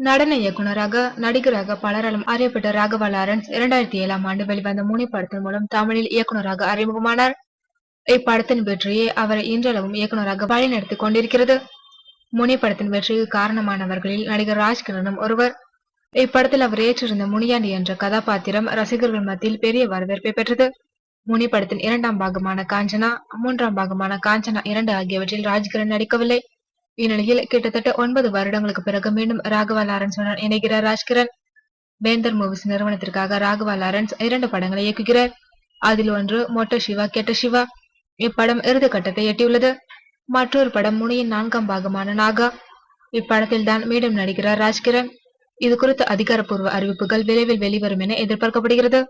நடன இயக்குனராக, நடிகராக பலராலும் அறியப்பட்ட ராகவா லாரன்ஸ் 2007ஆம் ஆண்டு வெளிவந்த முனி படத்தின் மூலம் தமிழில் இயக்குனராக அறிமுகமானார். இப்படத்தின் வெற்றியே அவரை இன்றளவும் இயக்குனராக வழிநடத்திக் கொண்டிருக்கிறது. முனி படத்தின் வெற்றிக்கு காரணமானவர்களில் நடிகர் ராஜ்கிரனும் ஒருவர். இப்படத்தில் அவர் ஏற்றிருந்த முனியாண்டி என்ற கதாபாத்திரம் ரசிகர்கள் மத்தியில் பெரிய வரவேற்பை பெற்றது. முனி படத்தின் 2ஆம் பாகமான காஞ்சனா, 3ஆம் பாகமான காஞ்சனா 2 ஆகியவற்றில் ராஜ்கிரண் நடிக்கவில்லை. இந்நிலையில் கிட்டத்தட்ட 9 வருடங்களுக்கு பிறகு மீண்டும் ராகவா லாரன்ஸுடன் இணைகிறார் ராஜ்கிரண். வேந்தர் மூவிஸ் நிறுவனத்திற்காக ராகவா லாரன்ஸ் 2 படங்களை இயக்குகிறார். அதில் ஒன்று மொட்ட சிவா கெட்ட சிவா. இப்படம் இறுதி கட்டத்தை எட்டியுள்ளது. மற்றொரு படம் முனியின் 4ஆம் பாகமான நாகா. இப்படத்தில் தான் மீண்டும் நடிக்கிறார் ராஜ்கிரண். இது குறித்த அதிகாரப்பூர்வ அறிவிப்புகள் விரைவில் வெளிவரும் என எதிர்பார்க்கப்படுகிறது.